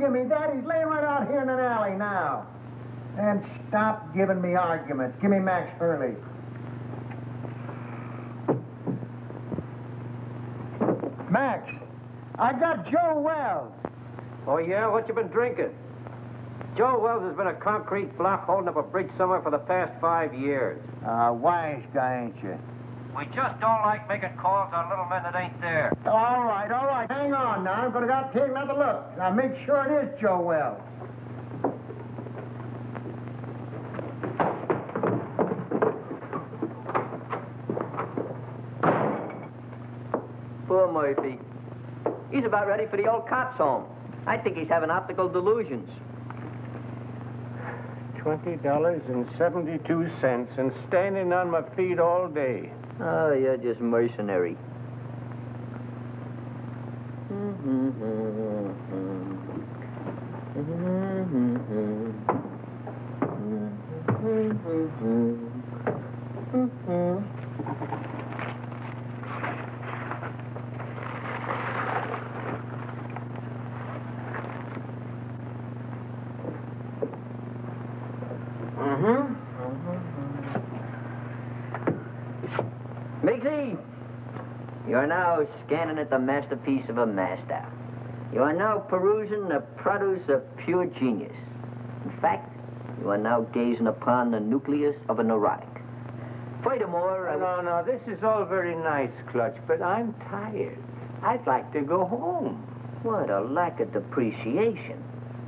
give me that. He's laying right out here in an alley now. And stop giving me arguments. Give me Max Hurley. Max, I got Joe Wells. Oh, yeah? What you been drinking? Joe Wells has been a concrete block holding up a bridge somewhere for the past 5 years. Wise guy, ain't you? We just don't like making calls on little men that ain't there. All right, all right. Hang on now. I'm going to take another look. Now, make sure it is Joe Wells. Poor Murphy. He's about ready for the old cops' home. I think he's having optical delusions. $20.72 and standing on my feet all day. Oh, you're just mercenary. Miggsy, you are now scanning at the masterpiece of a master. You are now perusing the produce of pure genius. In fact, you are now gazing upon the nucleus of a neurotic. Furthermore, No, this is all very nice, Clutch, but I'm tired. I'd like to go home. What a lack of depreciation.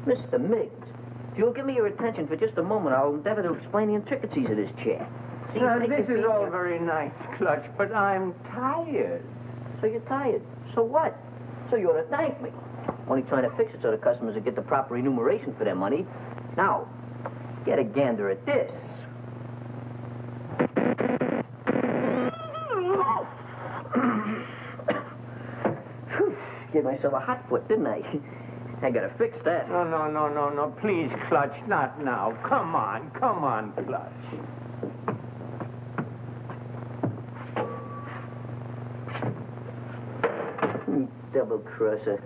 Mr. Miggs, if you'll give me your attention for just a moment, I'll endeavor to explain the intricacies of this chair. This is all very nice, Clutch, but I'm tired. So you're tired. So what? So you ought to thank me. Only trying to fix it so the customers will get the proper remuneration for their money. Now, get a gander at this. Gave myself a hot foot, didn't I? I gotta fix that. No, please, Clutch, not now. Come on, Clutch. Double crosser.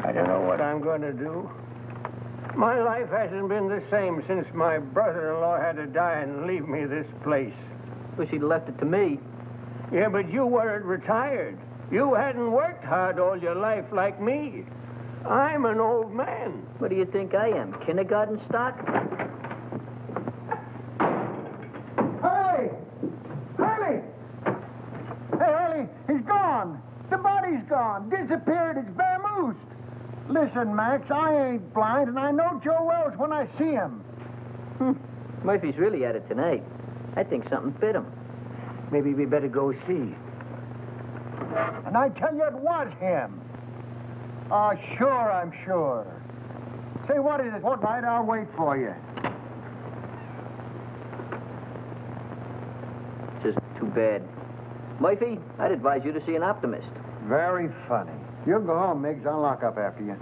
I don't know what I'm going to do. My life hasn't been the same since my brother-in-law had to die and leave me this place. Wish he'd left it to me. Yeah, but you weren't retired. You hadn't worked hard all your life like me. I'm an old man. What do you think I am, kindergarten stock? Hurley! Hurley! Hey, Hurley, he's gone. The body's gone. Disappeared. It's vamoosed. Listen, Max, I ain't blind, and I know Joe Wells when I see him. Murphy's really at it tonight. I think something fit him. Maybe we better go see. And I tell you, it was him. Oh, sure, I'm sure. Say, what is it? What right? I'll wait for you. Just too bad. Murphy, I'd advise you to see an optimist. Very funny. You go home, Miggs. I'll lock up after you.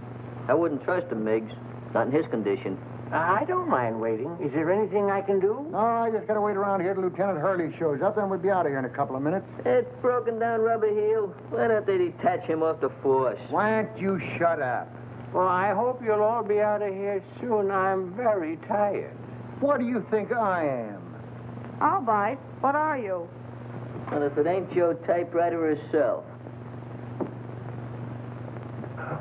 I wouldn't trust him, Miggs. Not in his condition. I don't mind waiting. Is there anything I can do? No, I just gotta wait around here till Lieutenant Hurley shows up, then we'll be out of here in a couple of minutes. It's broken down rubber heel. Why don't they detach him off the force? Why don't you shut up? Well, I hope you'll all be out of here soon. I'm very tired. What do you think I am? All right. What are you? Well, if it ain't Joe Typewriter herself.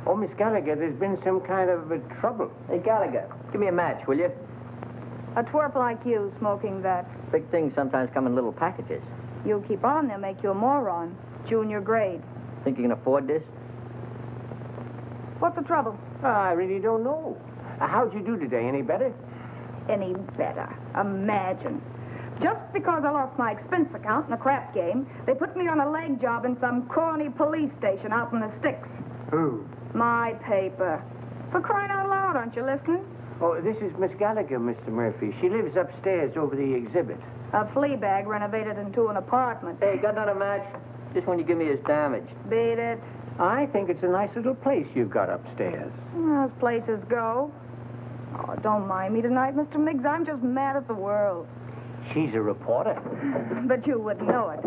Oh, Miss Gallagher, there's been some kind of trouble. Hey, Gallagher, give me a match, will you? A twerp like you smoking that. Big things sometimes come in little packages. You keep on, they'll make you a moron. Junior grade. Think you can afford this? What's the trouble? I really don't know. How'd you do today? Any better? Any better. Imagine. Just because I lost my expense account in a crap game, they put me on a leg job in some corny police station out in the sticks. Who? My paper. For crying out loud, aren't you listening? Oh, this is Miss Gallagher, Mr. Murphy. She lives upstairs over the exhibit. A flea bag renovated into an apartment. Hey, got another match? Just when you give me his damage. Beat it. I think it's a nice little place you've got upstairs. As places go. Oh, don't mind me tonight, Mr. Miggs. I'm just mad at the world. she's a reporter. But you wouldn't know it.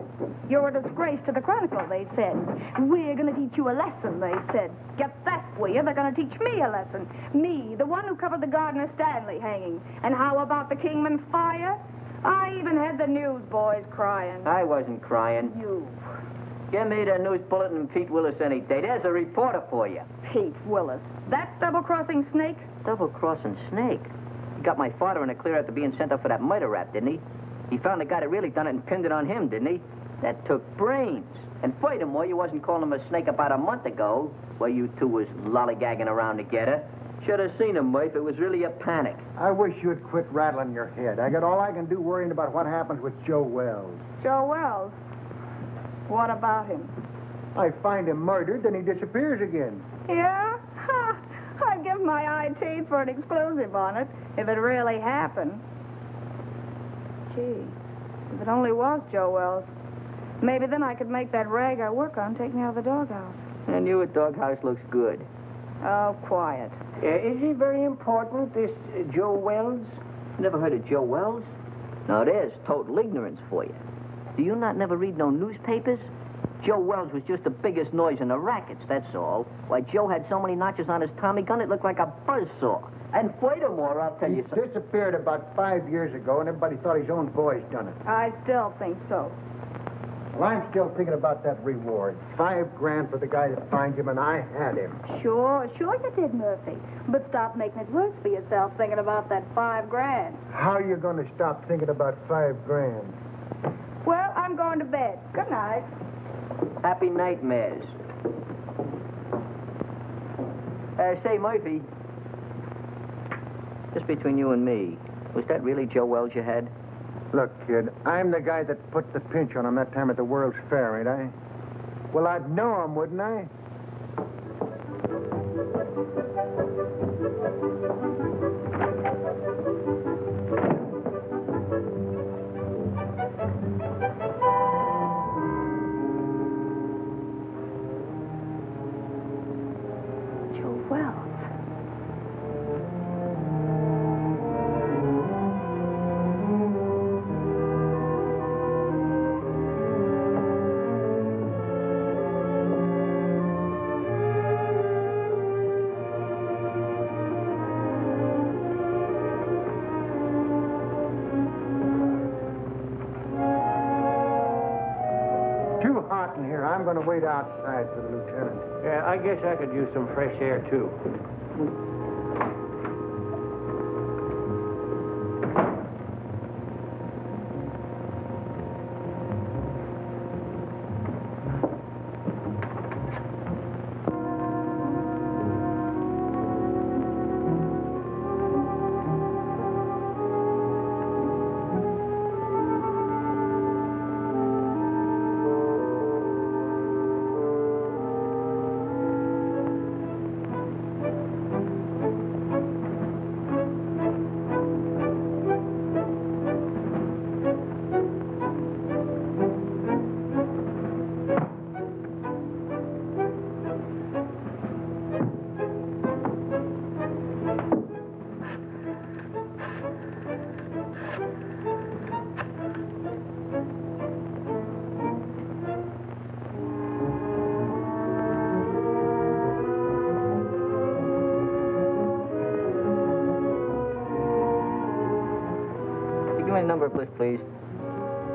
You're a disgrace to the Chronicle, they said. We're going to teach you a lesson, they said. Get that, will you? They're going to teach me a lesson. Me, the one who covered the Gardner Stanley hanging. And how about the Kingman fire? I even had the newsboys crying. I wasn't crying. You. Give me the news bulletin and Pete Willis any day. There's a reporter for you. Pete Willis. That double-crossing snake? Double-crossing snake? He got my father in a clear after being sent up for that murder rap, didn't he? He found the guy that really done it and pinned it on him, didn't he? That took brains. And furthermore, you wasn't calling him a snake about a month ago, while you two was lollygagging around together. Should have seen him, Murph. It was really a panic. I wish you'd quit rattling your head. I got all I can do worrying about what happens with Joe Wells. Joe Wells? What about him? I find him murdered, then he disappears again. Yeah? Ha! I'd give my eye teeth for an exclusive on it, if it really happened. Gee, if it only was Joe Wells. Maybe then I could make that rag I work on take me out of the doghouse. And your doghouse looks good. Oh, quiet. Is he very important, this Joe Wells? Never heard of Joe Wells? No, there's total ignorance for you. Do you not never read no newspapers? Joe Wells was just the biggest noise in the rackets, that's all. Why, Joe had so many notches on his Tommy gun, it looked like a buzzsaw. And furthermore, I'll tell He you something. disappeared about 5 years ago, and everybody thought his own boys done it. I still think so. Well, I'm still thinking about that reward. $5,000 for the guy that finds him, and I had him. Sure you did, Murphy. But stop making it worse for yourself thinking about that $5,000. How are you going to stop thinking about $5,000? Well, I'm going to bed. Good night. Happy nightmares. Say, Murphy. Just between you and me, was that really Joe Wells you had? Look, kid, I'm the guy that put the pinch on him that time at the World's Fair, ain't I? Well, I'd know him, wouldn't I? Joe Wells. Hot in here. I'm going to wait outside for the lieutenant. Yeah, I guess I could use some fresh air, too. Number, please.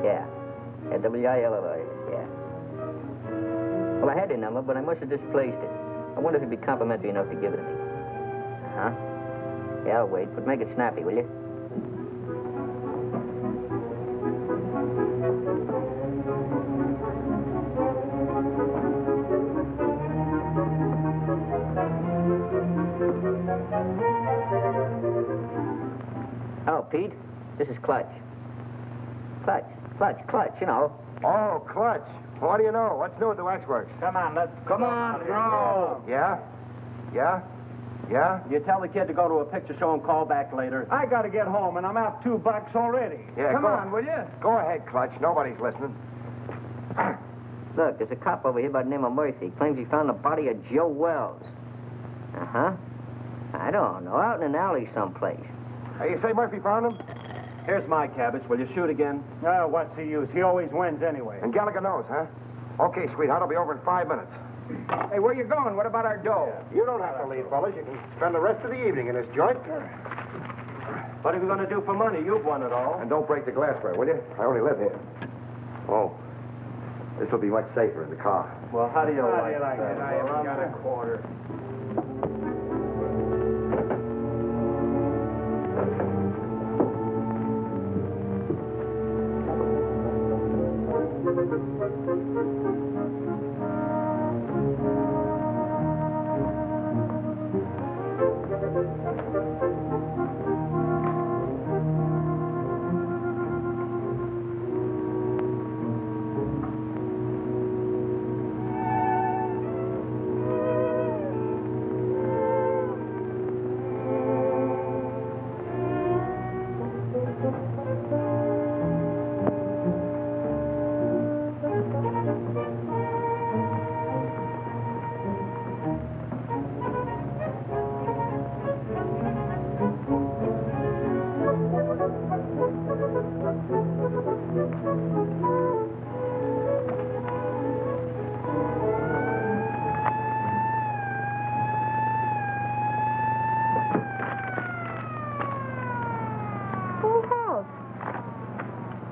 Yeah. W-I-L-L-I. Yeah. Well, I had your number, but I must have displaced it. I wonder if you'd be complimentary enough to give it to me. Huh? Yeah, I'll wait, but make it snappy, will you? Oh, Pete? This is Clutch. Clutch, you know. Oh, Clutch. What do you know? What's new at the waxworks? Come on, Come on, throw. Yeah? Yeah? Yeah? You tell the kid to go to a picture show and call back later. I got to get home, and I'm out $2 already. Yeah, Come go on, will you? Go ahead, Clutch. Nobody's listening. Look, there's a cop over here by the name of Murphy. Claims he found the body of Joe Wells. Uh-huh. I don't know, out in an alley someplace. Hey, you say Murphy found him? Here's my cabbage. Will you shoot again? Oh, what's the use? He always wins anyway. And Gallagher knows, huh? Okay, sweetheart, I'll be over in 5 minutes. Hey, where you going? What about our dough? You don't have to leave, fellas. You can spend the rest of the evening in this joint. What are we going to do for money? You've won it all. And don't break the glassware, will you? I only live here. Oh, this will be much safer in the car. Well, how do you like it? I haven't got a quarter.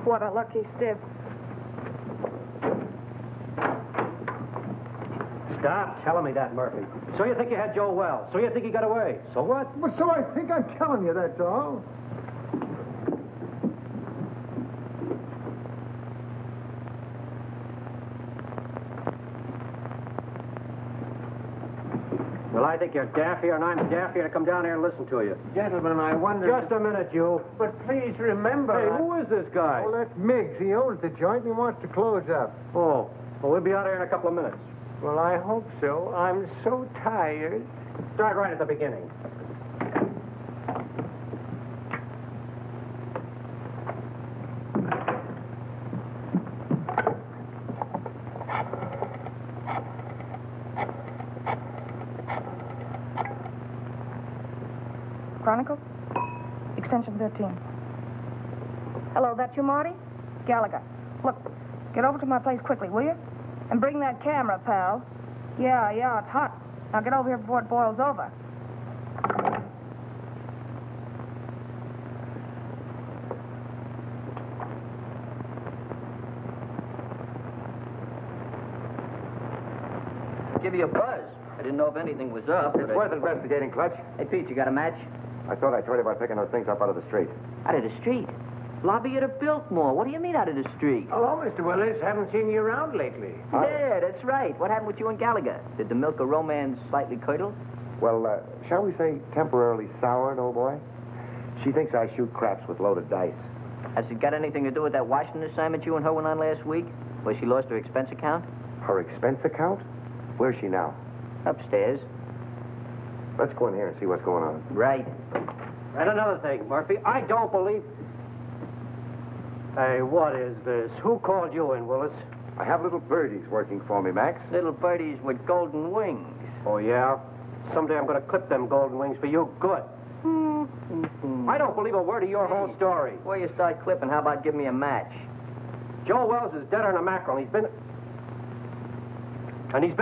What a lucky stiff. Stop telling me that, Murphy. So you think you had Joe Wells. So you think he got away. So what? Well, so I think I'm telling you, that's all. Well, I think you're daffier and I'm daffier to come down here and listen to you. Gentlemen, I wonder... Just a minute, you. But please remember... Hey, who is this guy? Well, that's Miggs. He owns the joint and he wants to close up. Oh, well, we'll be out here in a couple of minutes. Well, I hope so. I'm so tired. Start right at the beginning. Chronicle? Extension 13. Hello, that you, Marty? Gallagher. Look, get over to my place quickly, will you? And bring that camera, pal. Yeah, it's hot. Now get over here before it boils over. Give you a buzz. I didn't know if anything was up. It's worth investigating, Clutch. Hey, Pete, you got a match? I thought I told you about picking those things up out of the street. Out of the street? Lobby at a Biltmore. What do you mean out of the street? Hello, Mr. Willis. Haven't seen you around lately. Yeah, that's right. What happened with you and Gallagher? Did the milk of romance slightly curdle? Well, shall we say temporarily soured, old boy? She thinks I shoot craps with loaded dice. Has it got anything to do with that Washington assignment you and her went on last week? Where she lost her expense account? Her expense account? Where's she now? Upstairs. Let's go in here and see what's going on. Right. And another thing, Murphy, I don't believe... Hey, what is this? Who called you in, Willis? I have little birdies working for me, Max. Little birdies with golden wings. Oh, yeah? Someday I'm going to clip them golden wings for you good. I don't believe a word of your whole story. Before you start clipping, how about give me a match? Joe Wells is deader than a mackerel. He's been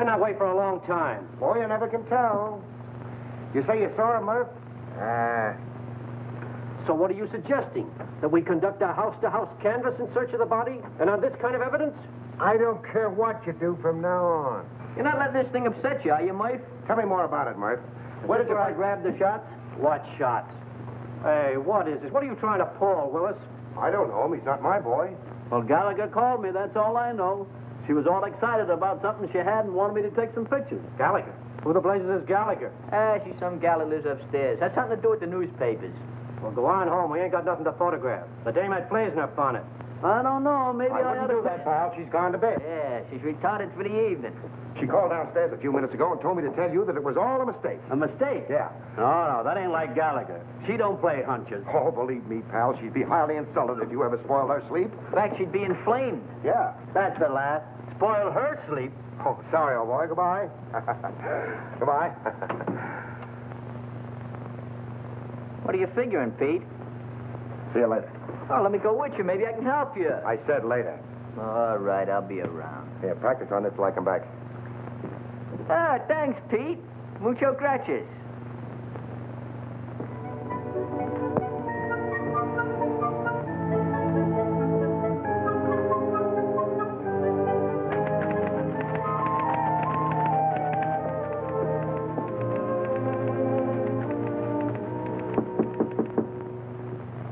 that way for a long time. Boy, you never can tell. You say you saw her, Murph? So what are you suggesting? That we conduct a house-to-house canvass in search of the body? And on this kind of evidence? I don't care what you do from now on. You're not letting this thing upset you, are you, Murph? Tell me more about it, Murph. Where did I grab the shots? What shots? Hey, what is this? What are you trying to pull, Willis? I don't know him. He's not my boy. Well, Gallagher called me, that's all I know. She was all excited about something she had and wanted me to take some pictures. Gallagher? Who the blazes is Gallagher? She's some gal that lives upstairs. Has something to do with the newspapers. Well, go on home. We ain't got nothing to photograph. The dame had flares in her bonnet. I don't know, maybe I wouldn't do that, pal. She's gone to bed. Yeah, she's retarded for the evening. She called downstairs a few minutes ago and told me to tell you that it was all a mistake. A mistake? Yeah. No, that ain't like Gallagher. She don't play hunches. Oh, believe me, pal, she'd be highly insulted if you ever spoiled her sleep. In fact, she'd be inflamed. Yeah. That's the laugh. Spoil her sleep. Oh, sorry, old boy. Goodbye. Goodbye. What are you figuring, Pete? See you later. Oh, let me go with you. Maybe I can help you. I said later. All right, I'll be around. Here, practice on this till I come back. Ah, thanks, Pete. Mucho gracias.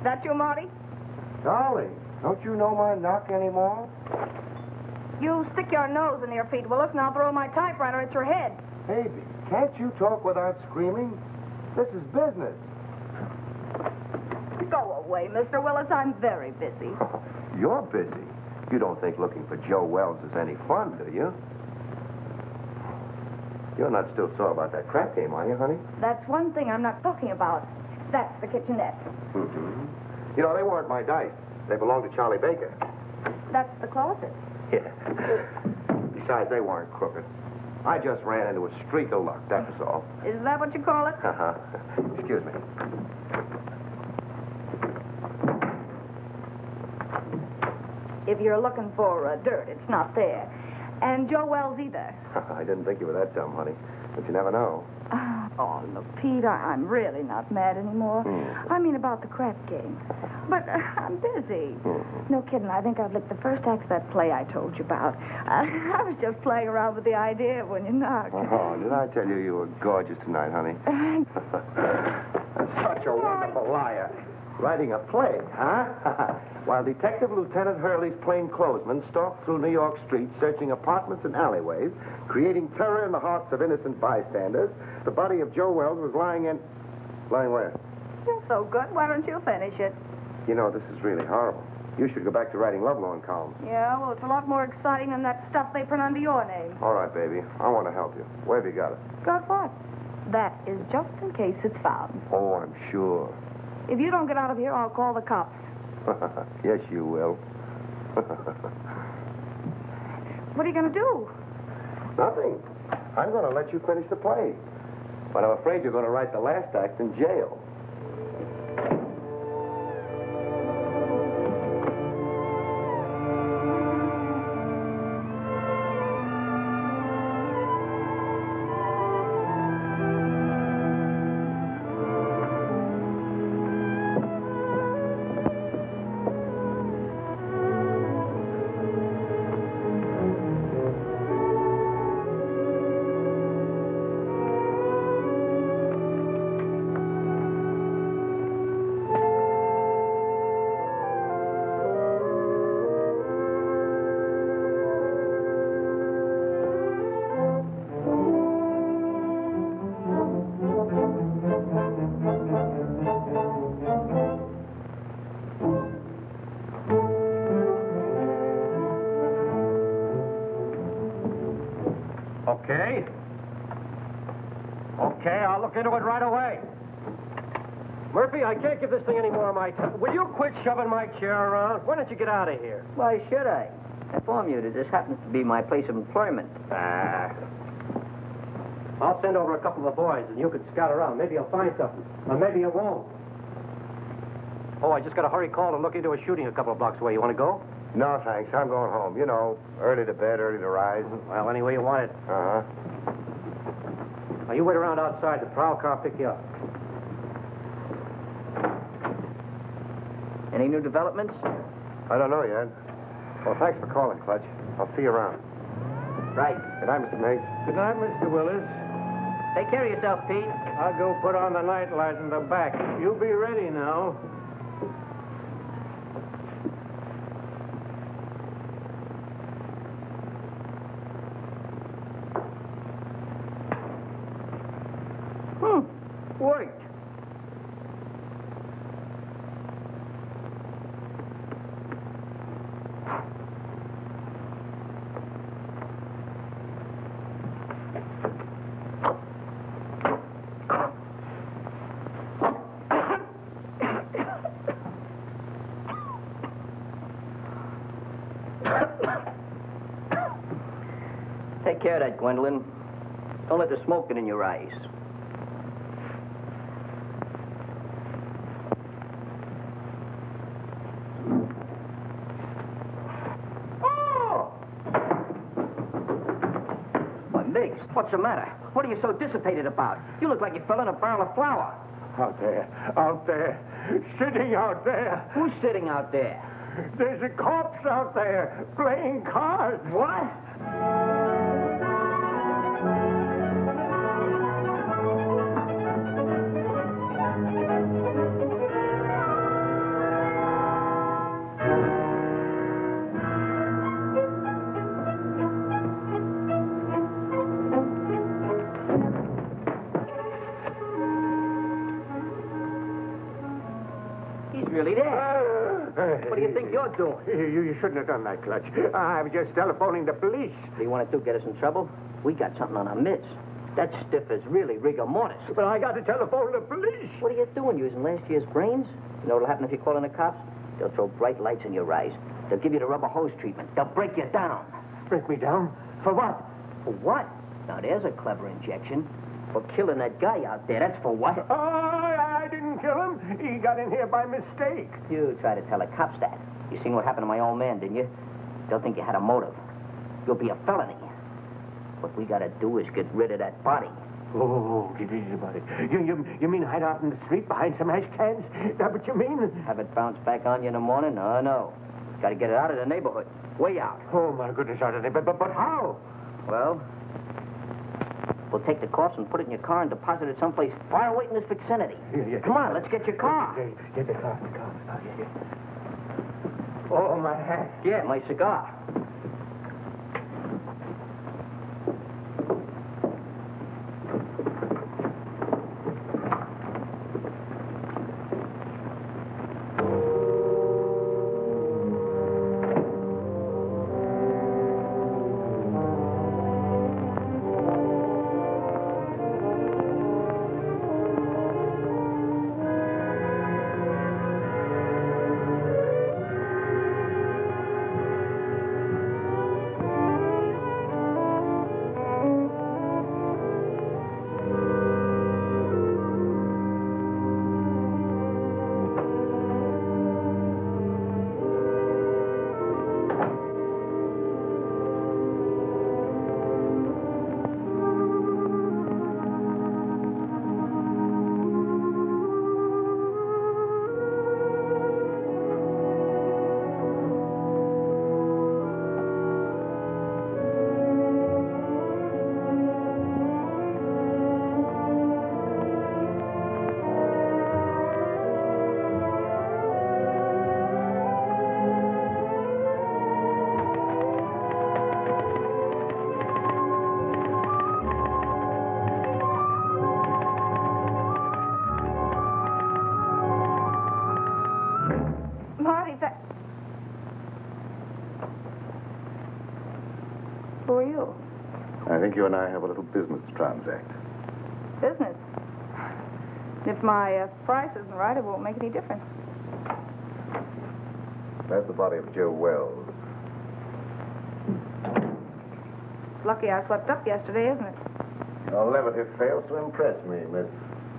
That you, Marty? Dolly, don't you know my knock anymore? You stick your nose in your feet, Willis, and I'll throw my typewriter at your head. Baby, can't you talk without screaming? This is business. Go away, Mr. Willis. I'm very busy. You're busy. You don't think looking for Joe Wells is any fun, do you? You're not still sore about that crap game, are you, honey? That's one thing I'm not talking about. That's the kitchenette. Mm-hmm. You know, they weren't my dice. They belonged to Charlie Baker. That's the closet. Yeah. Besides, they weren't crooked. I just ran into a streak of luck, that was all. Is that what you call it? Uh-huh. Excuse me. If you're looking for dirt, it's not there. And Joe Wells either. I didn't think you were that dumb, honey. But you never know. Oh, look, Pete, I'm really not mad anymore. I mean about the crap game. But I'm busy. No kidding, I think I've licked the first act of that play I told you about. I was just playing around with the idea when you knocked. Oh, did I tell you you were gorgeous tonight, honey? Such a wonderful liar. Writing a play, huh? While Detective Lieutenant Hurley's plainclothesmen stalked through New York streets, searching apartments and alleyways, creating terror in the hearts of innocent bystanders, the body of Joe Wells was lying in... Lying where? You're so good. Why don't you finish it? You know, this is really horrible. You should go back to writing lovelorn columns. Yeah, well, it's a lot more exciting than that stuff they print under your name. All right, baby. I want to help you. Where have you got it? Got what? That is just in case it's found. Oh, I'm sure. If you don't get out of here, I'll call the cops. Yes, you will. What are you going to do? Nothing. I'm going to let you finish the play. But I'm afraid you're going to write the last act in jail. Okay, I'll look into it right away. Murphy, I can't give this thing any more of my time. Will you quit shoving my chair around? Why don't you get out of here? Why should I? I inform you that this happens to be my place of employment. I'll send over a couple of boys, and you can scout around. Maybe you'll find something. Or maybe you won't. Oh, I just got a hurry call to look into a shooting a couple of blocks away. You want to go? No, thanks. I'm going home. You know, early to bed, early to rise. Well, any way you want it. Uh-huh. Now, you wait around outside. The prowl car will pick you up. Any new developments? I don't know yet. Well, thanks for calling, Clutch. I'll see you around. Right. Good night, Mr. Miggs. Good night, Mr. Willis. Take care of yourself, Pete. I'll go put on the night light in the back. You be ready now. Worked. Take care of that, Gwendolyn. Don't let the smoke get in your eyes. the matter? What are you so dissipated about? You look like you fell in a barrel of flour. Out there, sitting out there. Who's sitting out there? There's a corpse out there playing cards. What? Really there. What do you think you're doing? You shouldn't have done that, Clutch. I was just telephoning the police. What do you want to do, get us in trouble? We got something on our midst. That stiff is really rigor mortis. But I got to telephone the police. What are you doing, using last year's brains? You know what'll happen if you call in the cops? They'll throw bright lights in your eyes. They'll give you the rubber hose treatment. They'll break you down. Break me down? For what? For what? Now, there's a clever injection. For killing that guy out there. That's for what? I didn't kill him. He got in here by mistake. You try to tell the cops that. You seen what happened to my old man, didn't you? They'll think you had a motive. You'll be a felony. What we gotta do is get rid of that body. Oh, get easy about it. You mean hide out in the street behind some ash cans? Is that what you mean? Have it bounce back on you in the morning? Oh, no. Gotta get it out of the neighborhood. Way out. Oh, my goodness, out of there. But how? Well, we'll take the corpse and put it in your car and deposit it someplace far away in this vicinity. Yeah. Come on, let's get your car. Get the car. Oh, yeah. Oh, my hat. Yeah, my cigar. Who are you? I think you and I have a little business to transact. Business? If my price isn't right, it won't make any difference. That's the body of Joe Wells. Lucky I slept up yesterday, isn't it? Your levity fails to impress me, Miss...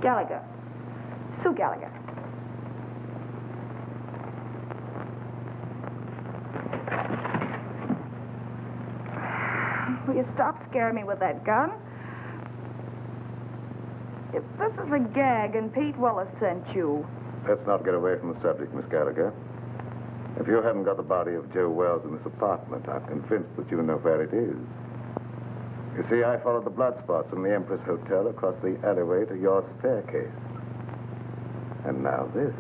Gallagher. Sue Gallagher. Will you stop scaring me with that gun? If this is a gag and Pete Willis sent you... Let's not get away from the subject, Miss Gallagher. If you haven't got the body of Joe Wells in this apartment, I'm convinced that you know where it is. You see, I followed the blood spots from the Empress Hotel across the alleyway to your staircase. And now this.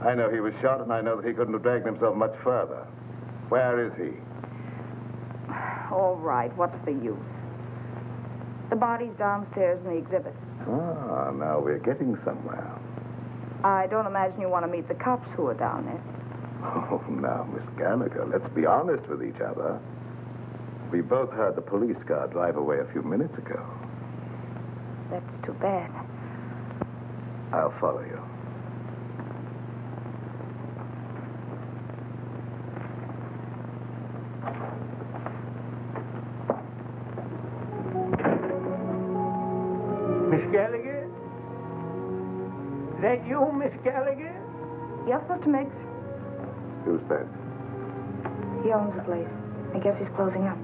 I know he was shot, and I know that he couldn't have dragged himself much further. Where is he? All right, what's the use? The body's downstairs in the exhibit. Ah, now we're getting somewhere. I don't imagine you want to meet the cops who are down there. Oh, now, Miss Gallagher, let's be honest with each other. We both heard the police car drive away a few minutes ago. That's too bad. I'll follow you. Miss Gallagher? Is that you, Miss Gallagher? Yes, Mr. Miggs. Who's that? He owns the place. I guess he's closing up.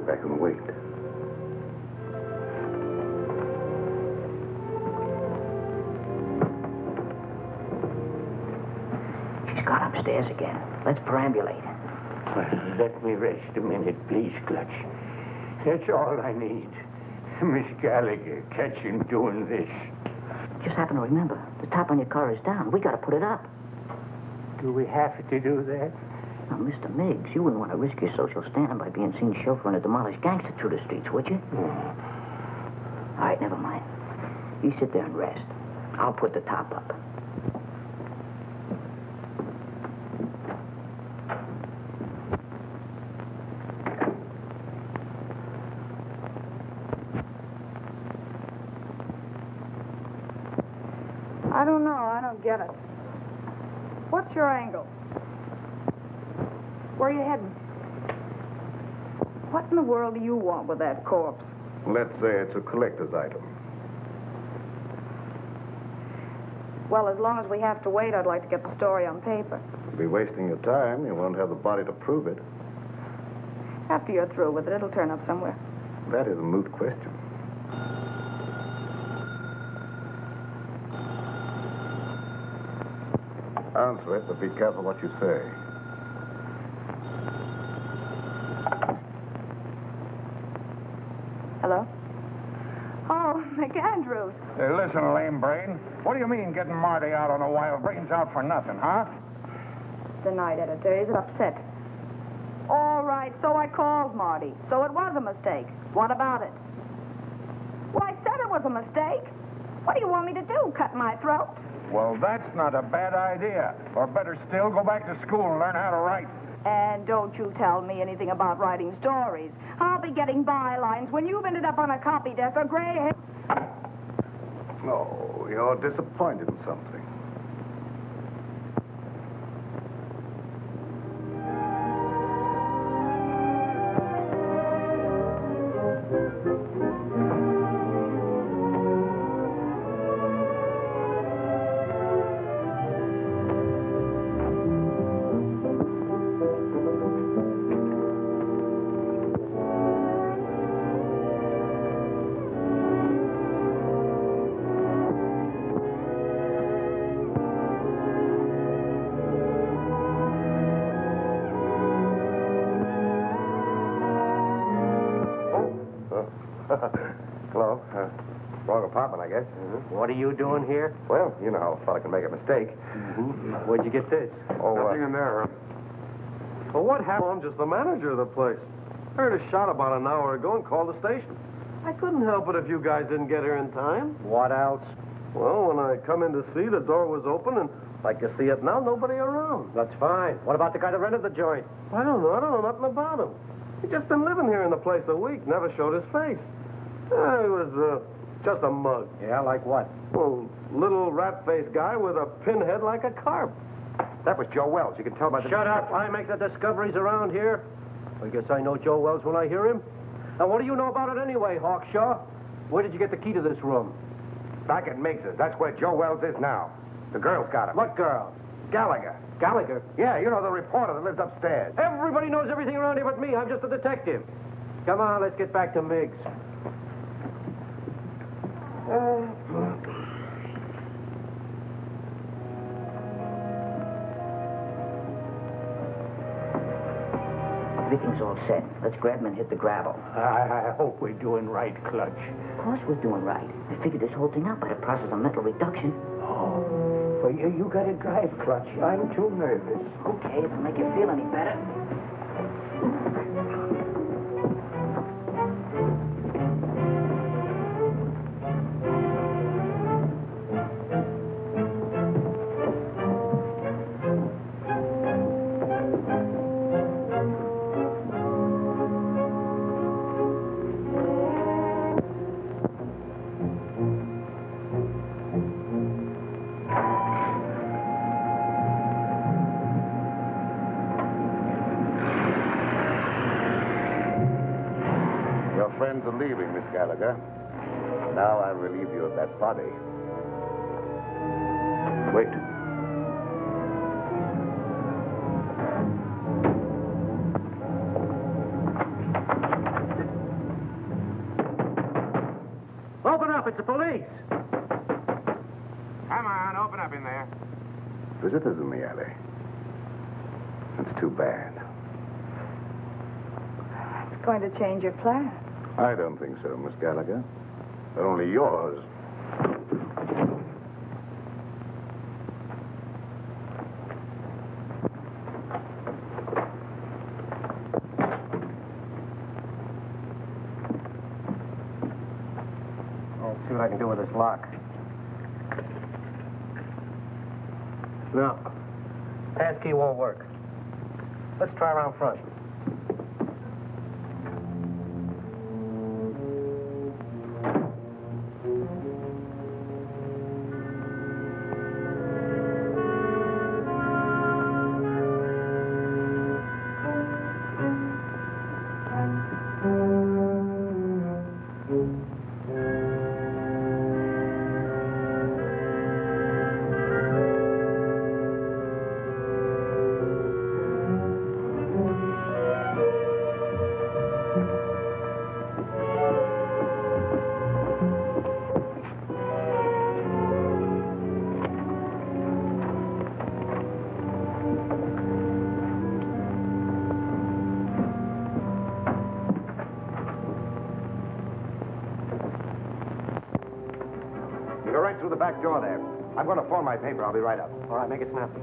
go back and wait. She's gone upstairs again. Let's perambulate. Well, let me rest a minute, please, Clutch. That's all I need. Miss Gallagher, catch him doing this. Just happen to remember, the top on your car is down. We gotta put it up. Do we have to do that? Now, Mr. Miggs, you wouldn't want to risk your social standing by being seen chauffeuring a demolished gangster through the streets, would you? All right, never mind. You sit there and rest. I'll put the top up. I don't know. I don't get it. What's your angle? Where are you heading? What in the world do you want with that corpse? Let's say it's a collector's item. Well, as long as we have to wait, I'd like to get the story on paper. You'll be wasting your time. You won't have the body to prove it. After you're through with it, it'll turn up somewhere. That is a moot question. Answer it, but be careful what you say. Hello? Oh, McAndrews. Hey, listen, lame brain. What do you mean getting Marty out on a wild brains out for nothing, huh? The night editor is upset. All right, so I called Marty. So it was a mistake. What about it? Well, I said it was a mistake. What do you want me to do, cut my throat? Well, that's not a bad idea. Or better still, go back to school and learn how to write. And don't you tell me anything about writing stories. I'll be getting bylines when you've ended up on a copy desk or gray hair. Oh, you're disappointed in something. Hello. Wrong apartment, I guess. What are you doing here? Well, you know how a fella can make a mistake. Where'd you get this? Nothing in there. Well, what happened? I'm just the manager of the place. Heard a shot about an hour ago and called the station. I couldn't help it if you guys didn't get here in time. What else? Well, when I come in to see, the door was open, and like you see it now, nobody around. That's fine. What about the guy that rented the joint? I don't know nothing about him. He's just been living here in the place a week, never showed his face. He was just a mug. Yeah, like what? Well, little rat-faced guy with a pinhead like a carp. That was Joe Wells. You can tell by the... Shut up. I make the discoveries around here. I guess I know Joe Wells when I hear him. Now, what do you know about it anyway, Hawkshaw? Where did you get the key to this room? Back at Miggs's. That's where Joe Wells is now. The girl's got him. What girl? Gallagher. Gallagher? Yeah, you know, the reporter that lives upstairs. Everybody knows everything around here but me. I'm just a detective. Come on, let's get back to Miggs. Everything's all set. Let's grab him and hit the gravel. I hope we're doing right, Clutch. Of course we're doing right. I figured this whole thing out by the process of mental reduction. Oh, well, you gotta drive, Clutch. I'm too nervous. Okay, if it'll make you feel any better. Friends are leaving, Miss Gallagher. Now I'll relieve you of that body. Wait. It's the police. Come on, open up in there. Visitors in the alley. That's too bad. It's going to change your plan. I don't think so, Miss Gallagher. They're only yours. I'll see what I can do with this lock. No. Passkey won't work. Let's try around front. Go right through the back door there. I'm going to phone my paper. I'll be right up. All right, make it snappy.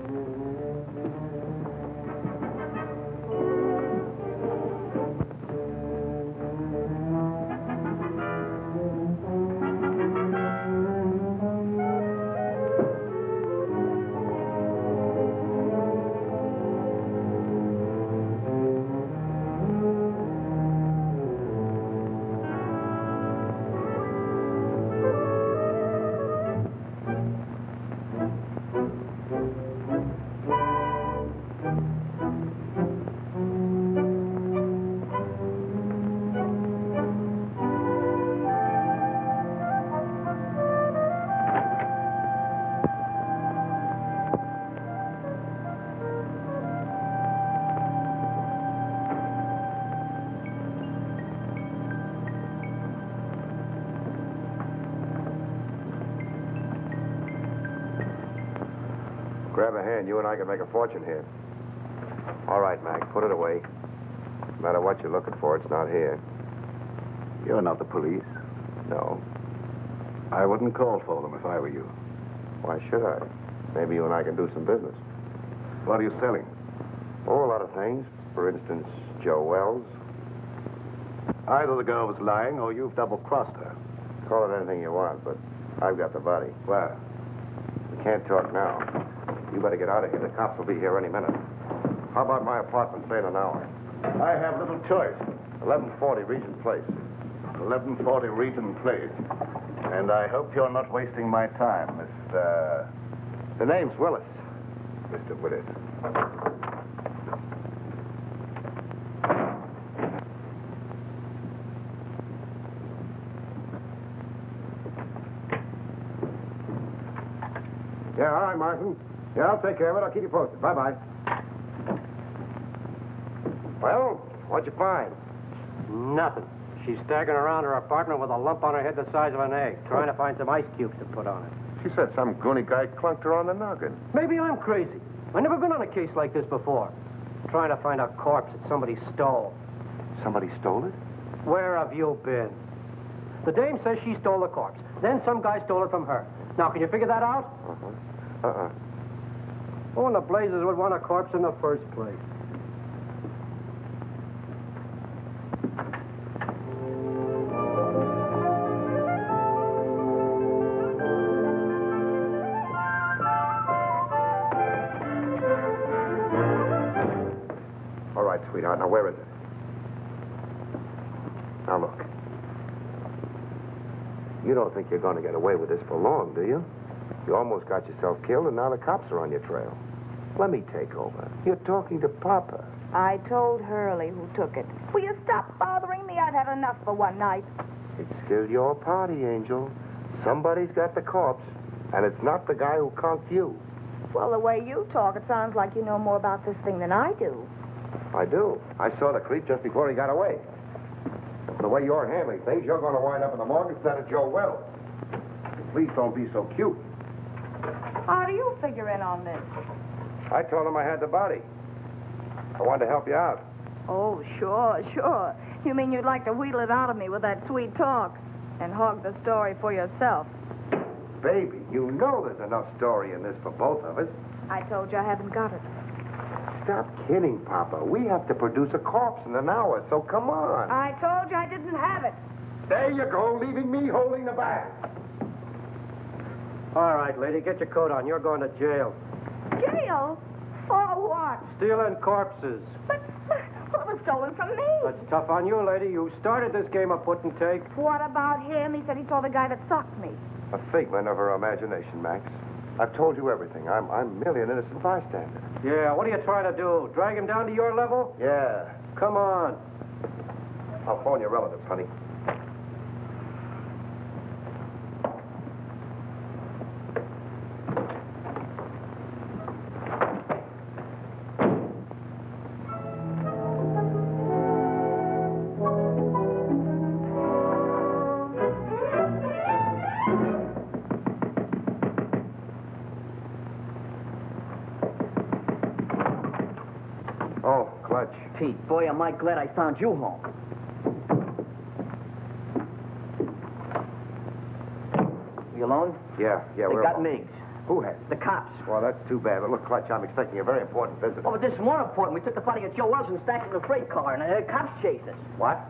Grab a hand. You and I can make a fortune here. All right, Mac. Put it away. No matter what you're looking for, it's not here. You're not the police. No. I wouldn't call for them if I were you. Why should I? Maybe you and I can do some business. What are you selling? Oh, a lot of things. For instance, Joe Wells. Either the girl was lying or you've double-crossed her. Call it anything you want, but I've got the body. Where? We can't talk now. You better get out of here. The cops will be here any minute. How about my apartment, say in an hour? I have little choice. 1140 Regent Place. 1140 Regent Place. And I hope you're not wasting my time, Mr... The name's Willis. Mr. Willis. Yeah, all right, Martin. Yeah, I'll take care of it. I'll keep you posted. Bye-bye. Well, what'd you find? Nothing. She's staggering around her apartment with a lump on her head the size of an egg, trying to find some ice cubes to put on it. She said some goony guy clunked her on the noggin. Maybe I'm crazy. I've never been on a case like this before. Trying to find a corpse that somebody stole. Somebody stole it? Where have you been? The dame says she stole the corpse. Then some guy stole it from her. Now, can you figure that out? Who in the blazes would want a corpse in the first place? All right, sweetheart. Now, where is it? Now, look. You don't think you're going to get away with this for long, do you? You almost got yourself killed, and now the cops are on your trail. Let me take over. You're talking to Papa. I told Hurley who took it. Will you stop bothering me? I've had enough for one night. It's still your party, Angel. Somebody's got the corpse, and it's not the guy who conked you. Well, the way you talk, it sounds like you know more about this thing than I do. I do. I saw the creep just before he got away. The way you're handling things, you're going to wind up in the morgue instead of Joe Wells. Please don't be so cute. How do you figure in on this? I told him I had the body. I wanted to help you out. Oh, sure. You mean you'd like to wheedle it out of me with that sweet talk and hog the story for yourself? Baby, you know there's enough story in this for both of us. I told you I haven't got it. Stop kidding, Papa. We have to produce a corpse in an hour, so come on. I told you I didn't have it. There you go, leaving me holding the bag. All right, lady, get your coat on. You're going to jail. Jail? For what? Stealing corpses. But what was stolen from me? That's tough on you, lady. You started this game of put and take. What about him? He said he saw the guy that socked me. A figment of her imagination, Max. I've told you everything. I'm merely an innocent bystander. Yeah, what are you trying to do? Drag him down to your level? Yeah. Come on. I'll phone your relatives, honey. Oh, Clutch. Pete, boy, am I glad I found you home. You alone? Yeah, They we're got alone. Miggs. Who has? The cops. Well, that's too bad. But look, Clutch, I'm expecting a very important visitor. Oh, but this is more important. We took the body of Joe Wells and stacked it in a freight car, and the cops chased us. What?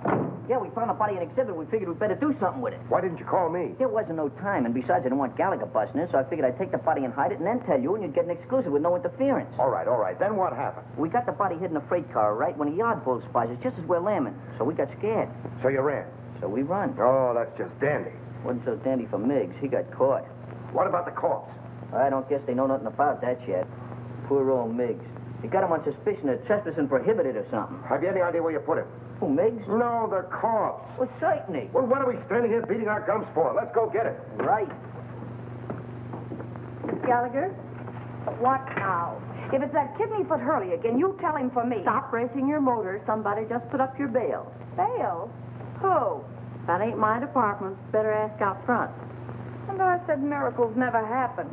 Yeah, we found a body in exhibit. We figured we'd better do something with it. Why didn't you call me? There wasn't no time, and besides, I didn't want Gallagher busting in, so I figured I'd take the body and hide it and then tell you, and you'd get an exclusive with no interference. All right. Then what happened? We got the body hid in a freight car, right, when a yard bull spies us just as we're lambing. So we got scared. So you ran? So we run. Oh, that's just dandy. Wasn't so dandy for Miggs. He got caught. What about the corpse? I don't guess they know nothing about that yet. Poor old Miggs. They got him on suspicion of trespassing prohibited or something. Have you any idea where you put him? Who, Miggs? No, the corpse. Well, certainly. Well, what are we standing here beating our gums for? Let's go get it. Right. Gallagher? What now? If it's that kidney-foot Hurley again, you tell him for me. Stop racing your motor. Somebody just put up your bail. Bail? Who? That ain't my department. Better ask out front. And I said miracles never happen.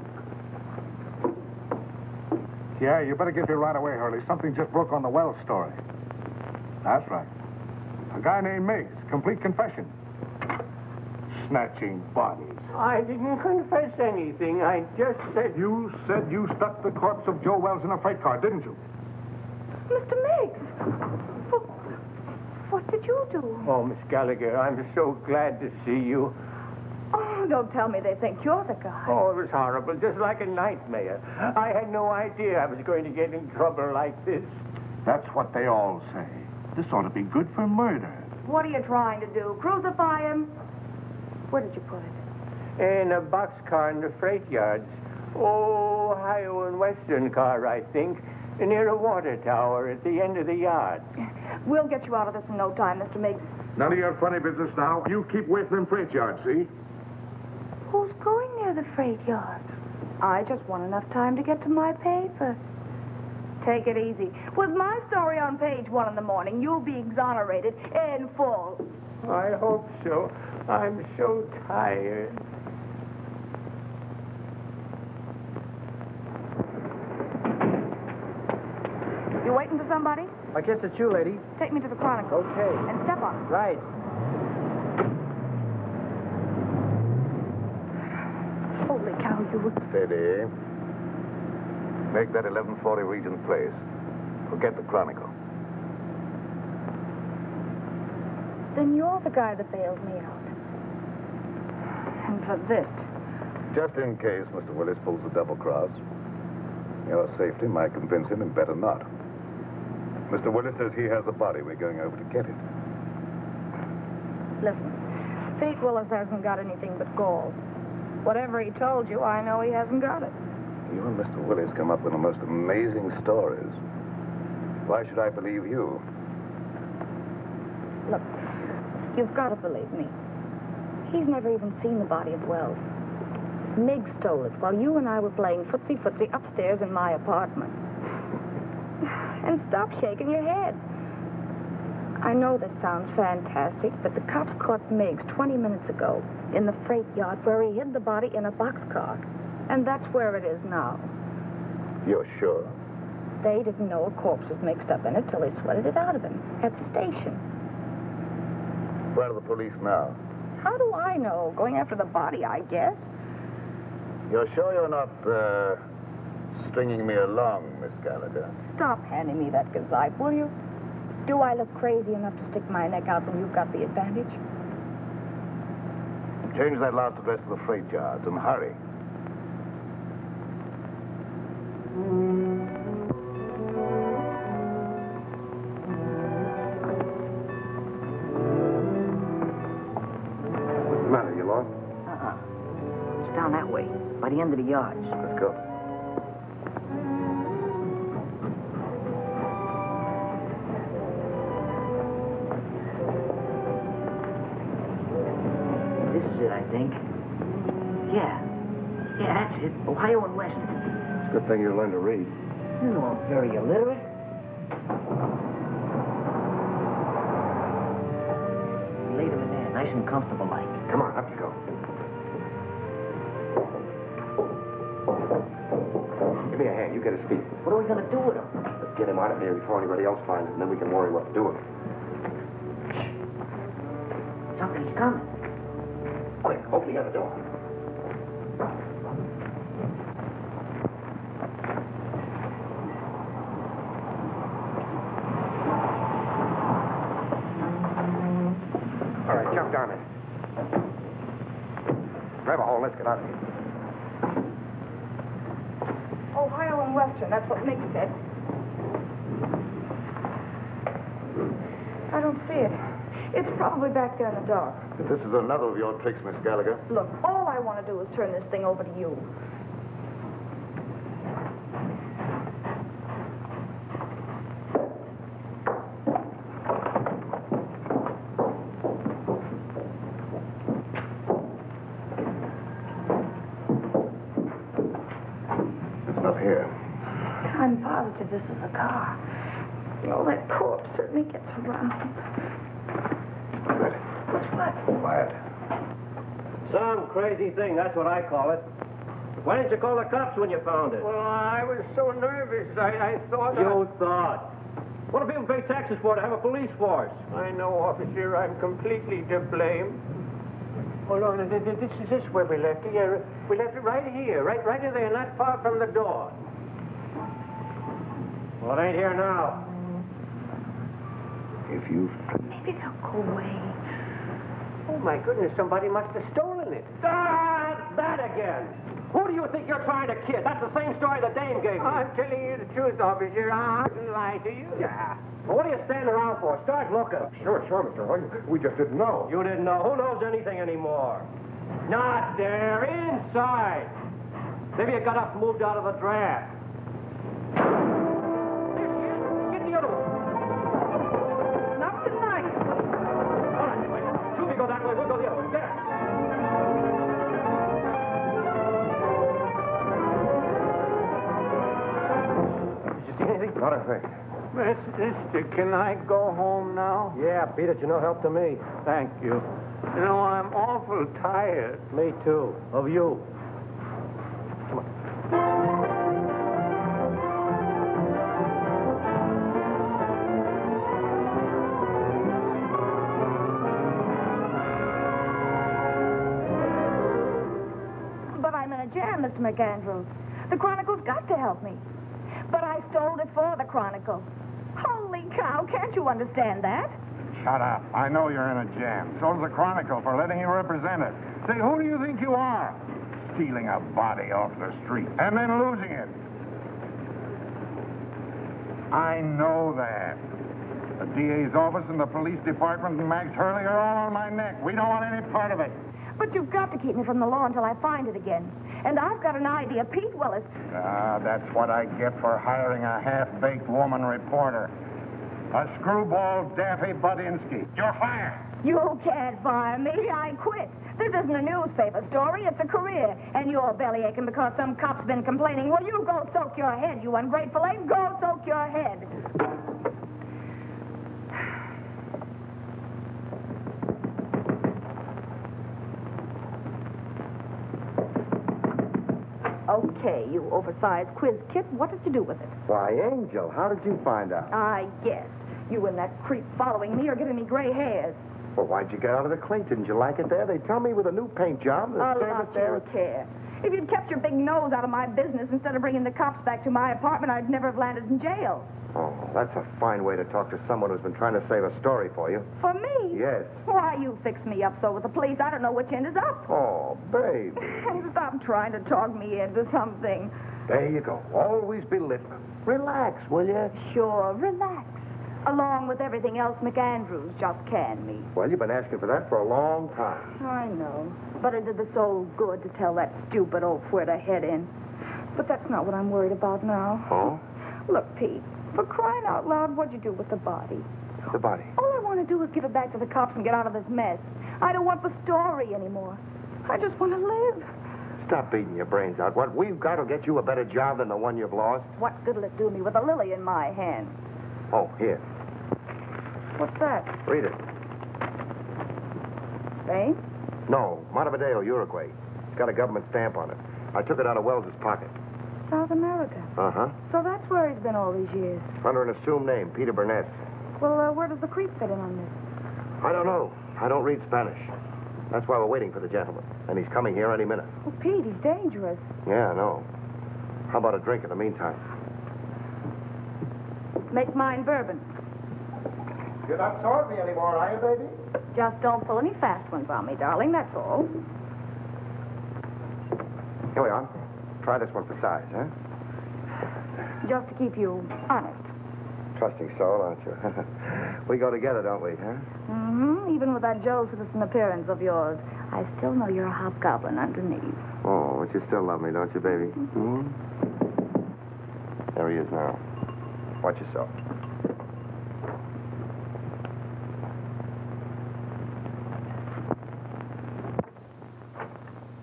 Yeah, you better get here right away, Hurley. Something just broke on the Wells story. That's right. A guy named Miggs. Complete confession. Snatching bodies. I didn't confess anything. I just said... You said you stuck the corpse of Joe Wells in a freight car, didn't you? Mr. Miggs! What did you do? Oh, Miss Gallagher, I'm so glad to see you. Oh, don't tell me they think you're the guy. Oh, it was horrible, just like a nightmare. I had no idea I was going to get in trouble like this. That's what they all say. This ought to be good for murder. What are you trying to do? Crucify him? Where did you put it? In a boxcar in the freight yards. Oh, Ohio and Western car, I think. Near a water tower at the end of the yard. We'll get you out of this in no time, Mr. Miggs. None of your funny business now. You keep away from them freight yards, see? Who's going near the freight yard? I just want enough time to get to my paper. Take it easy. With my story on page 1 in the morning, you'll be exonerated in full. I hope so. I'm so tired. You waiting for somebody? I guess it's you, lady. Take me to the Chronicle. Okay. And step on. Right. Holy cow, you were... Steady. Make that 1140 Regent Place. Forget the Chronicle. Then you're the guy that bailed me out. And for this. Just in case Mr. Willis pulls a double cross, your safety might convince him and better not. Mr. Willis says he has the body. We're going over to get it. Listen, Pete Willis hasn't got anything but gall. Whatever he told you, I know he hasn't got it. You and Mr. Willis come up with the most amazing stories. Why should I believe you? Look, you've got to believe me. He's never even seen the body of Wells. Miggs stole it while you and I were playing footsie-footsie upstairs in my apartment. And stop shaking your head. I know this sounds fantastic, but the cops caught Miggs 20 minutes ago in the freight yard where he hid the body in a boxcar. And that's where it is now. You're sure? They didn't know a corpse was mixed up in it till they sweated it out of him at the station. Where are the police now? How do I know? Going after the body, I guess. You're sure you're not, stringing me along, Miss Gallagher? Stop handing me that gazipe, will you? Do I look crazy enough to stick my neck out when you've got the advantage? Change that last address to the freight yards and hurry. What's the matter? You lost? It's down that way, by the end of the yards. Let's go. This is it, I think. Yeah, that's it. Ohio and Western. It's a good thing you learned to read. You know I'm very illiterate. Later in there, nice and comfortable like. Come on, up you go. Give me a hand. You get his feet. What are we going to do with him? Let's get him out of here before anybody else finds him, and then we can worry what to do with him. Something's coming. Quick, open the other door. All right, jump down there. Grab a hole, let's get out of here. Ohio and Western, that's what Miggs said. I don't see it. It's probably back there in the dark. This is another of your tricks, Miss Gallagher. Look, all I want to do is turn this thing over to you. It's not here. I'm positive this is the car. Oh, that corpse certainly gets around. What's that? What's what? Quiet. Some crazy thing, that's what I call it. Why didn't you call the cops when you found it? Well, I was so nervous. I thought You thought. What do people pay taxes for, to have a police force? I know, officer. I'm completely to blame. Hold on. This is where we left it. Yeah, we left it right here. Right in there, not far from the door. Well, it ain't here now. If you've... Maybe they'll go away. Oh, my goodness. Somebody must have stolen it. Ah, that again. Who do you think you're trying to kid? That's the same story the dame gave me. I'm telling you the truth, officer. I didn't lie to you. Yeah. Well, what are you standing around for? Start looking. Sure, Mr. Hurley. We just didn't know. You didn't know. Who knows anything anymore? Not there. Inside. Maybe it got up and moved out of the draft. There she is. Get the other one. Not tonight. All right, wait. Two of you go that way. We'll go the other way. There. Did you see anything? Not a thing. Mister, can I go home now? Yeah, beat it. You're no help to me. Thank you. You know, I'm awful tired. Me too. Of you. But I'm in a jam, Mr. McAndrews. The Chronicle's got to help me. But I stole it for the Chronicle. Holy cow, can't you understand that? Shut up. I know you're in a jam. So does the Chronicle for letting you represent it. Say, who do you think you are? Stealing a body off the street and then losing it. I know that. The DA's office and the police department and Max Hurley are all on my neck. We don't want any part of it. But you've got to keep me from the law until I find it again. And I've got an idea. Pete Willis. That's what I get for hiring a half-baked woman reporter. A screwball Daffy Budinsky. You're fired. You can't fire me. I quit. This isn't a newspaper story. It's a career. And you're bellyaching because some cop's been complaining. Well, you go soak your head, you ungrateful ape. Go soak your head. Okay, you oversized quiz kit. What did you do with it? Why, Angel, how did you find out? I guessed. You and that creep following me are giving me gray hairs. Well, why'd you get out of the clink? Didn't you like it there? They tell me with a new paint job, the A service lot there. you care. If you'd kept your big nose out of my business instead of bringing the cops back to my apartment, I'd never have landed in jail. Oh, that's a fine way to talk to someone who's been trying to save a story for you. For me? Yes. Why, you fix me up so with the police, I don't know which end is up. Oh, baby. Stop trying to talk me into something. There you go. Always belittling. Relax, will you? Sure, relax. Along with everything else McAndrews just canned me. Well, you've been asking for that for a long time. I know. But it did the soul good to tell that stupid oaf where to head in. But that's not what I'm worried about now. Oh? Look, Pete, for crying out loud, what'd you do with the body? The body? All I want to do is give it back to the cops and get out of this mess. I don't want the story anymore. I just want to live. Stop beating your brains out. What we've got will get you a better job than the one you've lost. What good'll it do me with a lily in my hand? Oh, here. What's that? Read it. Spain? No, Montevideo, Uruguay. It's got a government stamp on it. I took it out of Wells's pocket. South America. Uh-huh. So that's where he's been all these years. Under an assumed name, Peter Burnett. Well, where does the creep fit in on this? I don't know. I don't read Spanish. That's why we're waiting for the gentleman. And he's coming here any minute. Oh, Pete, he's dangerous. Yeah, I know. How about a drink in the meantime? Make mine bourbon. You're not sore at me anymore, are you, baby? Just don't pull any fast ones on me, darling, that's all. Here we are. Try this one for size, huh? Just to keep you honest. Trusting soul, aren't you? We go together, don't we, huh? Mm-hmm. Even with that Joe citizen appearance of yours, I still know you're a hobgoblin underneath. Oh, but you still love me, don't you, baby? Mm-hmm. There he is now. Watch yourself.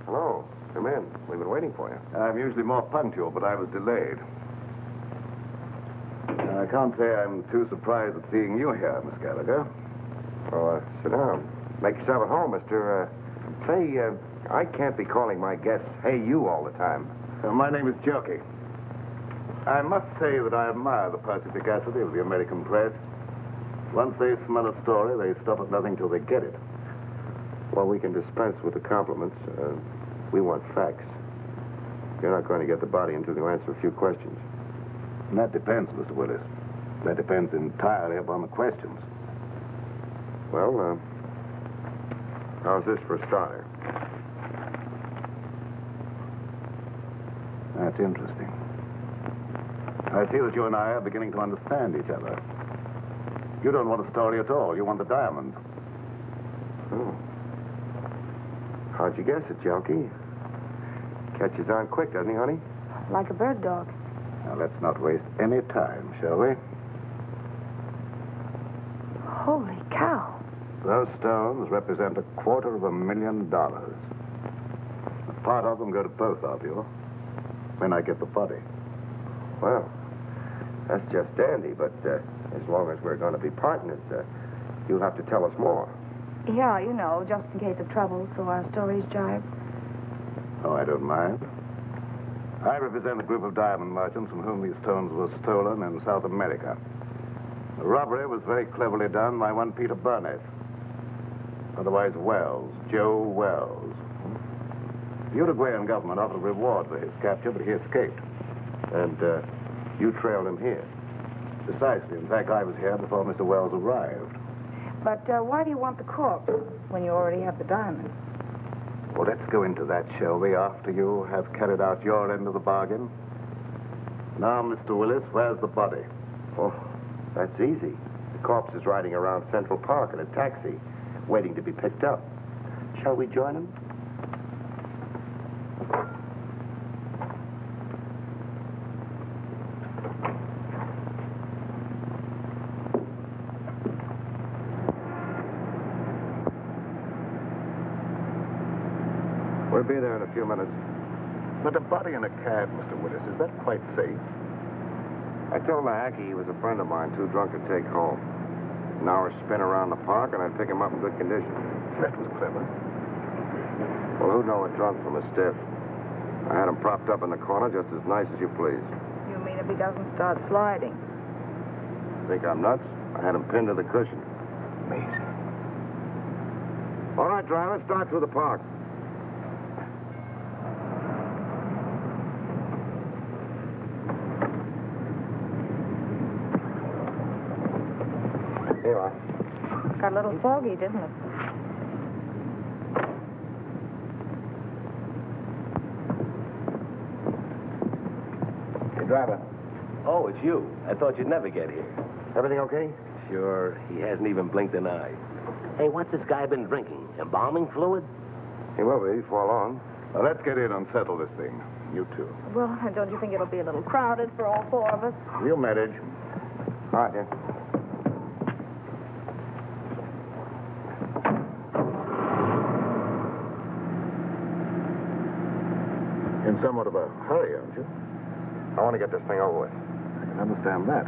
Hello. Come in. We've been waiting for you. I'm usually more punctual, but I was delayed. I can't say I'm too surprised at seeing you here, Miss Gallagher. Oh, sit down. Make yourself at home, mister. I can't be calling my guests, hey, you, all the time. My name is Jelke. I must say that I admire the perspicacity of the American press. Once they smell a story, they stop at nothing till they get it. Well, we can dispense with the compliments. We want facts. You're not going to get the body until you answer a few questions. And that depends, Mr. Willis. That depends entirely upon the questions. Well, how's this for a starter? That's interesting. I see that you and I are beginning to understand each other. You don't want a story at all. You want the diamonds. Oh. How'd you guess it, Jelke? Catches on quick, doesn't he, honey? Like a bird dog. Now, let's not waste any time, shall we? Holy cow. Those stones represent $250,000. A part of them go to both of you when I get the body. Well, that's just dandy, but as long as we're going to be partners, you'll have to tell us more. Yeah, you know, just in case of trouble, so our stories jibe. Oh, I don't mind. I represent a group of diamond merchants from whom these stones were stolen in South America. The robbery was very cleverly done by one Peter Burnett, otherwise Wells, Joe Wells. The Uruguayan government offered a reward for his capture, but he escaped. And you trailed him here? Precisely. In fact, I was here before Mr. Wells arrived. But why do you want the corpse when you already have the diamond? Well, let's go into that, shall we, after you have carried out your end of the bargain? Now, Mr. Willis, where's the body? Oh, that's easy. The corpse is riding around Central Park in a taxi, waiting to be picked up. Shall we join him? We'll be there in a few minutes. But a body in a cab, Mr. Willis, is that quite safe? I told the hacky he was a friend of mine, too drunk to take home. An hour spin around the park, and I'd pick him up in good condition. That was clever. Well, who'd know a drunk from a stiff? I had him propped up in the corner just as nice as you please. You mean if he doesn't start sliding? Think I'm nuts? I had him pinned to the cushion. Amazing. All right, driver, start through the park. Here you are. Got a little foggy, didn't it? Hey, driver. Oh, it's you. I thought you'd never get here. Everything okay? Sure. He hasn't even blinked an eye. Hey, what's this guy been drinking? Embalming fluid? He will be before long. Well, let's get in and settle this thing. You two. Well, don't you think it'll be a little crowded for all four of us? We'll manage. All right, then. In somewhat of a hurry, aren't you? I want to get this thing over with. I can understand that.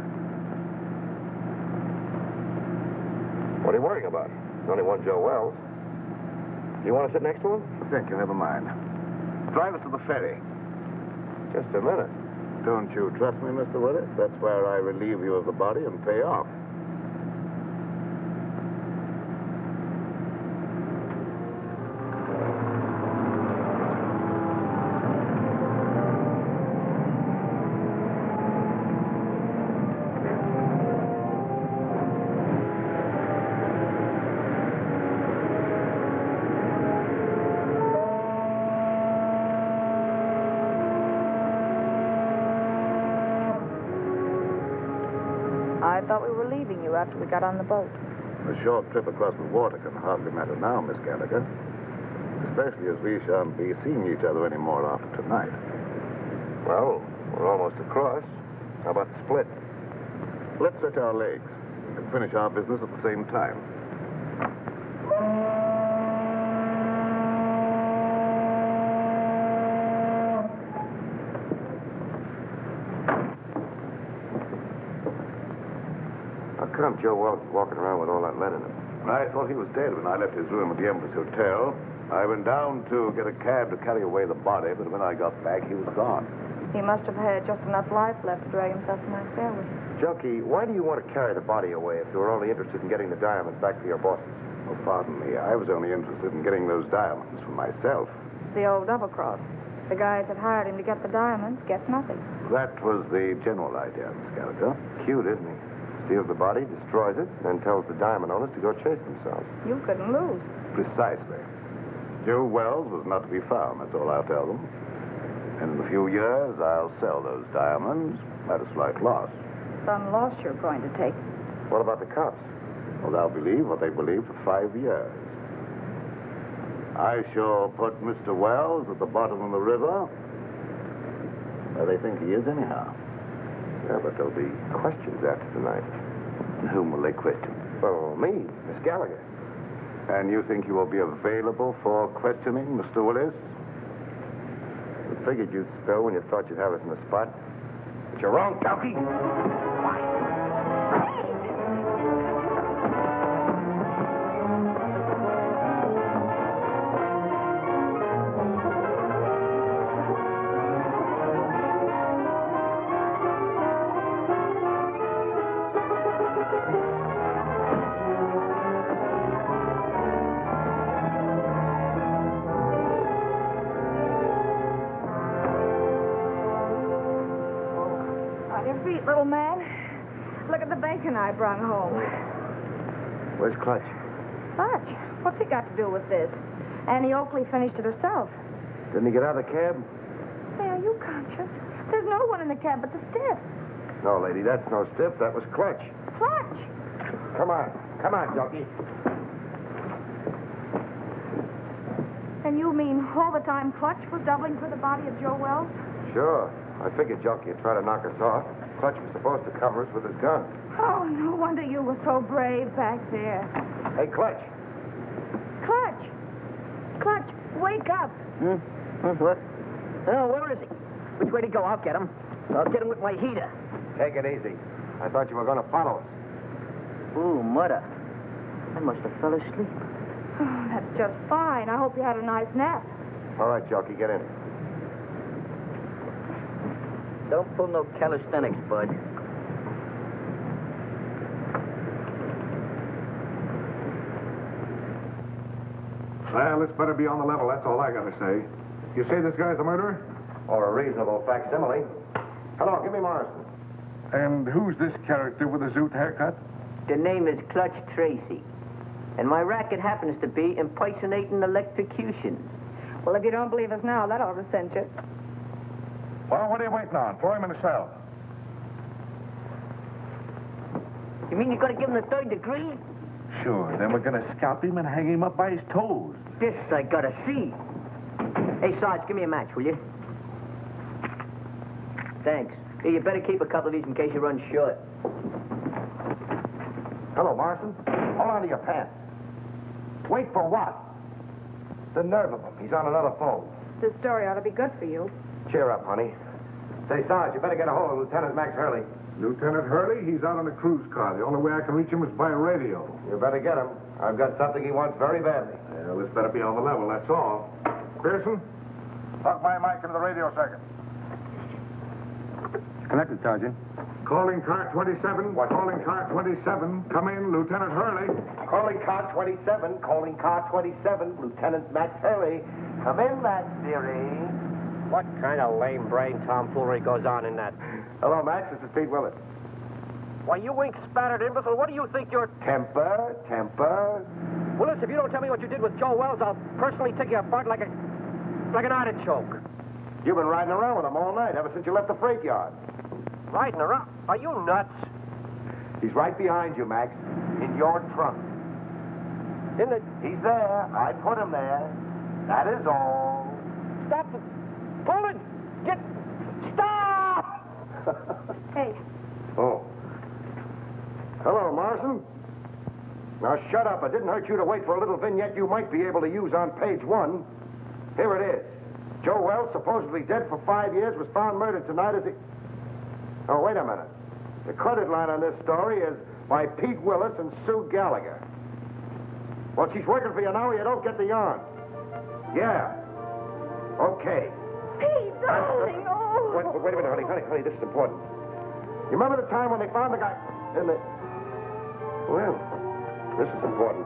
What are you worrying about? There's only one Joe Wells. You want to sit next to him? Thank you, never mind. Drive us to the ferry. Just a minute. Don't you trust me, Mr. Willis? That's where I relieve you of the body and pay off. I thought we were leaving you after we got on the boat. A short trip across the water can hardly matter now, Miss Gallagher. Especially as we shan't be seeing each other anymore after tonight. Well, we're almost across. How about the split? Let's stretch our legs. We can finish our business at the same time. How come Joe Wells is walking around with all that lead in him? I thought he was dead when I left his room at the Empress Hotel. I went down to get a cab to carry away the body, but when I got back, he was gone. He must have had just enough life left to drag himself to my stairway. Jelke, why do you want to carry the body away if you were only interested in getting the diamonds back to your bosses? Oh, pardon me. I was only interested in getting those diamonds for myself. The old double-cross. The guys that hired him to get the diamonds get nothing. That was the general idea, Miss Gallagher. Cute, isn't he? Steals the body, destroys it, then tells the diamond owners to go chase themselves. You couldn't lose. Precisely. Joe Wells was not to be found, that's all I'll tell them. And in a few years, I'll sell those diamonds at a slight loss. Some loss you're going to take. What about the cops? Well, they'll believe what they believe for 5 years. I shall put Mr. Wells at the bottom of the river, where they think he is anyhow. Yeah, but there'll be questions after tonight. And whom will they question? Oh, me, Miss Gallagher. And you think you will be available for questioning, Mr. Willis? We figured you'd spill when you thought you'd have us in the spot. But you're wrong, Jelke. Little man, look at the bacon I brought home. Where's Clutch? Clutch? What's he got to do with this? Annie Oakley finished it herself. Didn't he get out of the cab? Hey, are you conscious? There's no one in the cab but the stiff. No, lady, that's no stiff. That was Clutch. Clutch? Come on. Come on, Jelke. And you mean all the time Clutch was doubling for the body of Joe Wells? Sure. I figured Jelke would try to knock us off. Clutch was supposed to cover us with his gun. Oh, no wonder you were so brave back there. Hey, Clutch. Clutch! Clutch, wake up. What? Oh, where is he? Which way to go? I'll get him. I'll get him with my heater. Take it easy. I thought you were going to follow us. Ooh, mother. I must have fell asleep. Oh, that's just fine. I hope you had a nice nap. All right, Jelke, get in. Don't pull no calisthenics, bud. Well, this better be on the level, that's all I gotta say. You say this guy's the murderer? Or a reasonable facsimile. Hello, give me Morrison. And who's this character with the zoot haircut? The name is Clutch Tracy. And my racket happens to be impersonating electrocutions. Well, if you don't believe us now, that ought to cinch it. Well, what are you waiting on? Throw him in the cell. You mean you're going to give him the 3rd degree? Sure, then we're gonna scalp him and hang him up by his toes. This I gotta see. Hey, Sarge, give me a match, will you? Thanks. Hey, you better keep a couple of these in case you run short. Hello, Morrison. Hold on to your pants. Wait for what? The nerve of him. He's on another phone. This story ought to be good for you. Cheer up, honey. Say, Sarge, you better get a hold of Lieutenant Max Hurley. Lieutenant Hurley, he's out on a cruise car. The only way I can reach him is by radio. You better get him. I've got something he wants very badly. Well, this better be on the level, that's all. Pearson, plug my mic into the radio second. Connected, Sergeant. Calling car 27. Calling car 27. Come in, Lieutenant Hurley. Calling car 27. Calling car 27. Lieutenant Max Hurley. Come in, Max, dearie. What kind of lame-brain tomfoolery goes on in that? Hello, Max. This is Pete Willis. Why, you ink-spattered imbecile, what do you think you're... Temper. Willis, if you don't tell me what you did with Joe Wells, I'll personally take you apart like an artichoke. You've been riding around with him all night, ever since you left the freight yard. Riding around? Are you nuts? He's right behind you, Max. In your trunk. In the... He's there. I put him there. That is all. Stop it. Pull it. Stop! Hey. Oh. Hello, Morrison. Now, shut up. It didn't hurt you to wait for a little vignette you might be able to use on page 1. Here it is. Joe Wells, supposedly dead for 5 years, was found murdered tonight as he... Oh, wait a minute. The credit line on this story is by Pete Willis and Sue Gallagher. Well, she's working for you now or you don't get the yarn. Yeah. Okay. Pete, darling, oh. Wait a minute, honey, this is important. You remember the time when they found the guy in the... Well, this is important.